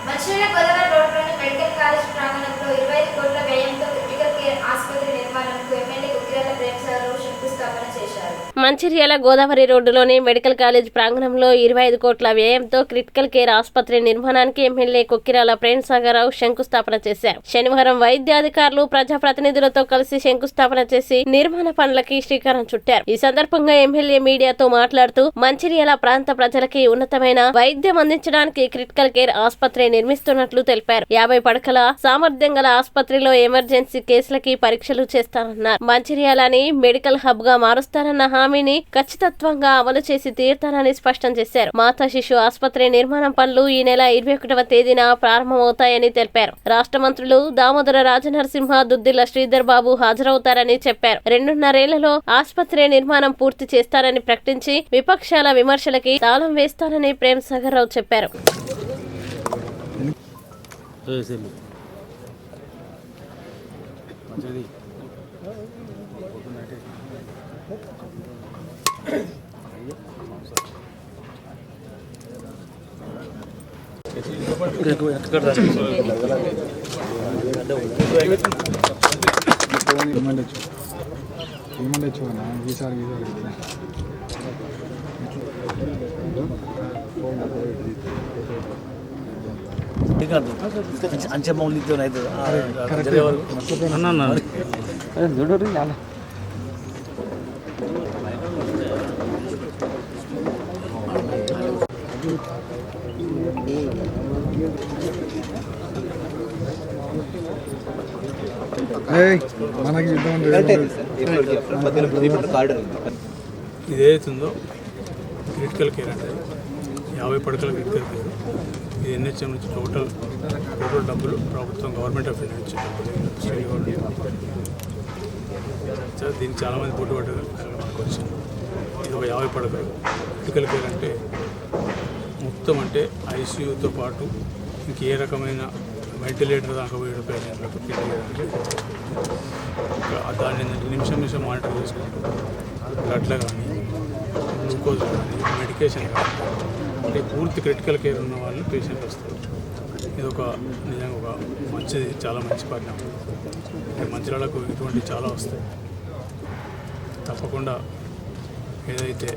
మంచిర్యాల గోదావరి రోడ్డులోని medical college ప్రాంగణంలో 25 కోట్ల వ్యయంతో క్రిటికల్ కేర్ ఆసుపత్రి నిర్మాణంకు ఎమ్మెల్యే కుక్కిరాల ప్రేమసాగరరావు శంకుస్థాపన చేశారు. మంచిర్యాల గోదావరి రోడ్డులోని మెడికల్ కాలేజ్ ప్రాంగణంలో 25 కోట్ల వ్యయంతో క్రిటికల్ కేర్ ఆసుపత్రి నిర్మాణానికి ఎమ్మెల్యే కుక్కిరాల ప్రేమసాగరరావు శంకుస్థాపన చేశారు. శనివారం వైద్యాధికారులు ప్రజాప్రతినిధులతో కలిసి శంకుస్థాపన చేసి నిర్మాణ పనులకి శ్రీకారం చుట్టారు. ఈ సందర్భంగా ఎమ్మెల్యే మీడియాతో మాట్లాడుతూ మంచిర్యాల ప్రాంత ప్రజలకి ఉన్నతమైన వైద్యం అందించడానికి క్రిటికల్ కేర్ ఆసుపత్రి నిర్మిస్తున్నట్లు తెలిపారు. 50 పడకల సామర్థ్యం గల ఆసుపత్రిలో ఎమర్జెన్సీ కేసులకి పరీక్షలు చేస్తారన్నారు. మంచిర్యాలని మెడికల్ హబ్ గా మారుస్తారన్న హామీని ఖచ్చితత్వంగా అమలు చేసి తీరుతారని స్పష్టం చేశారు. మాతా శిశు ఆసుపత్రి నిర్మాణం పనులు ఈ నెల 21వ తేదీన ప్రారంభమవుతాయని తెలిపారు. రాష్ట్ర మంత్రులు దామోదర రాజనరసింహ, దుద్దిల్ల శ్రీధర్ బాబు హాజరవుతారని చెప్పారు. 2.5 ఏళ్లలో ఆసుపత్రి నిర్మాణం పూర్తి చేస్తారని ప్రకటించి విపక్షాల విమర్శలకి తాళం వేస్తారని ప్రేమసాగరరావు చెప్పారు. అంచె మౌలితో ఇదేతుందో క్రిటికల్ కేర్ అంటే 50 పడకల క్రిటికల్ కేర్. ఇది ఎన్హెచ్ఎం నుంచి టోటల్ డబ్బులు ప్రభుత్వం గవర్నమెంట్ ఆఫ్ ఇండియా నుంచి స్టేట్ గవర్నమెంట్. దీనికి చాలామంది పోటీ పడ్డారు. మనకు వచ్చింది ఇది ఒక 50 పడకలు క్రిటికల్ కేర్ అంటే మొత్తం అంటే ఐసీయూతో పాటు ఇంకే రకమైన వెంటిలేటర్ దాకా పోయే పేషెంట్లకు అంటే దాన్ని నిమిషం మానిటర్ చేసుకుంటూ బ్లడ్లో కానీ గ్లూకోజ్ కానీ మెడికేషన్ కానీ అంటే పూర్తి క్రిటికల్ కేర్ ఉన్న వాళ్ళు పేషెంట్ వస్తారు. ఇది ఒక నిజంగా ఒక మంచిది, చాలా మంచి పరిణామం. మంచిర్యాలకు ఇటువంటి చాలా వస్తాయి. తప్పకుండా ఏదైతే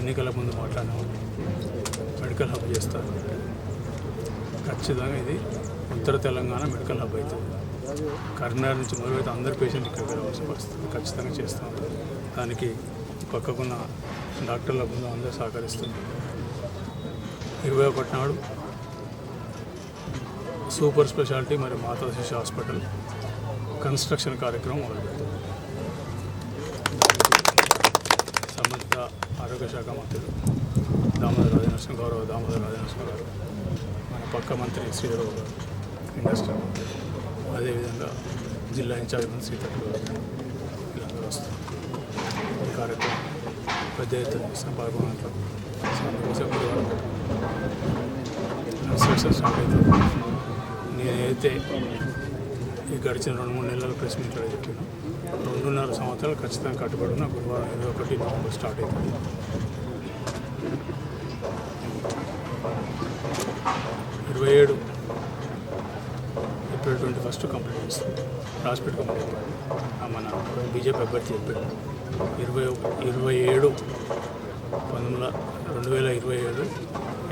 ఎన్నికల ముందు మాట్లాడినామో మెడికల్ హబ్ చేస్తారు. ఖచ్చితంగా ఇది ఉత్తర తెలంగాణ మెడికల్ హబ్ అవుతుంది. కరీంనగర్ నుంచి మొదలైతే అందరు పేషెంట్ ఇక్కడికి రావాల్సిన పరిస్థితి ఖచ్చితంగా చేస్తాం. దానికి పక్కకున్న డాక్టర్ల ముందు అందరూ సహకరిస్తుంది. 21 నాడు సూపర్ స్పెషాలిటీ మరియు మాతా శిశు హాస్పిటల్ కన్స్ట్రక్షన్ కార్యక్రమం మొదలుపెట్టింది. సంబంధిత ఆరోగ్య శాఖ మంత్రులు దామోదర రాజనరసింహ గారు, మన పక్క మంత్రి శ్రీధర్ గారు, ఇండస్ట్రీ మంత్రి, అదేవిధంగా జిల్లా ఇన్ఛార్జ్ మంత్రి సీతక్క గారు, వీళ్ళందరూ వస్తారు. ఈ కార్యక్రమం పెద్ద ఎత్తున చేస్తాం. 11 గంటలకు అందుకోసం కన్స్ట్రక్షన్ స్టార్ట్ అవుతుంది. నేనైతే ఈ గడిచిన 2-3 నెలల ప్రెస్ మీట్లో చెప్పాను. 2.5 సంవత్సరాలు ఖచ్చితంగా కట్టుబడి ఉన్న గురువారం 21 నవంబర్ స్టార్ట్ అవుతుంది. 27 ఏప్రిల్ 21 కంప్లీట్ చేస్తుంది. రాసిపెట్టు కంప్లీట్ మన బీజేపీ అభ్యర్థి చెప్పాడు. 2027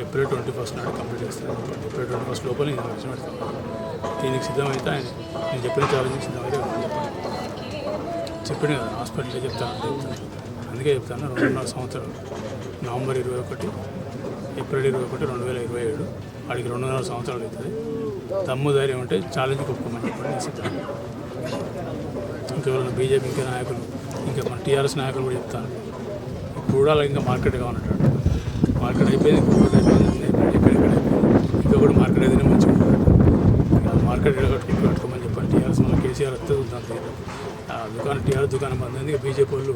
ఏప్రిల్ 21 నాడు కంప్లీట్ చేస్తాను. ఏప్రిల్ 21 లోపల నేను వచ్చిన పెడతాను. దీనికి సిద్ధమైతే నేను చెప్పిన ఛాలెంజ్కి సిద్ధమైతే చెప్పిన కదా హాస్పిటల్లో చెప్తాను. అందుకే చెప్తాను 2.5 సంవత్సరాలు నవంబర్ 21 ఏప్రిల్ 21 2027 వాడికి 2.5 సంవత్సరాలు అవుతుంది. దమ్ము ధైర్యం ఉంటే ఛాలెంజ్కి ఒప్పుకోమని చెప్పండి. నేను సిద్ధం. ఇంకెవరైనా బీజేపీ ఇంకా నాయకులు ఇంకా మన టీఆర్ఎస్ నాయకులు కూడా చెప్తాను. ఇప్పుడు కూడా ఇంకా మార్కెట్ కావాలంటాడు. మార్కెట్ అయిపోయింది, ఎక్కడెక్కడ ఇంకా కూడా మార్కెట్ అయితేనే మంచిగా ఉంటుంది. మార్కెట్ కట్టుకోమని చెప్పండి. టీఆర్ఎస్ మళ్ళీ కేసీఆర్ వస్తుంది దాంతో దుకాణం టీఆర్ఎస్ దుకాణం బంద్ అయింది. బీజేపీ వాళ్ళు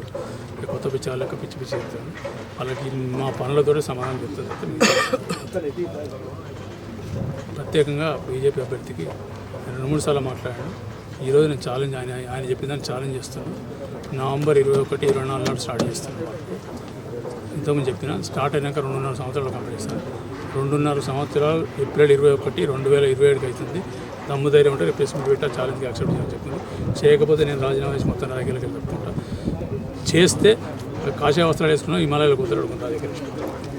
కొత్త పిచ్చి లెక్క పిచ్చి చెప్తాను. వాళ్ళకి మా పనులతో సమాధానం చెప్తుంది. ప్రత్యేకంగా బీజేపీ అభ్యర్థికి 2-3 సార్లు మాట్లాడాను. ఈరోజు నేను ఛాలెంజ్ ఆయన చెప్పిన దాన్ని ఛాలెంజ్ చేస్తాను. నవంబర్ 21-24 నాడు స్టార్ట్ చేస్తాను. ఇంతకుముందు చెప్పిన స్టార్ట్ అయినాక 2.5 సంవత్సరాలు కంప్లీట్ చేస్తాను. 2.5 సంవత్సరాలు ఏప్రిల్ 21, 2027 అవుతుంది. దమ్ము ధైర్యం ఉంటే ప్రెస్ మీట్ పెట్టి ఛాలెంజ్కి యాక్సెప్ట్ చేయాలని చెప్పింది. చేయకపోతే నేను రాజీనామా చేసి మొత్తం రాజకీయాలకు చెప్పుకుంటా. చేస్తే కాషాయ వస్త్రాలు వేసుకున్నా హిమాలయాలకు కుదరడుకుంటా దగ్గర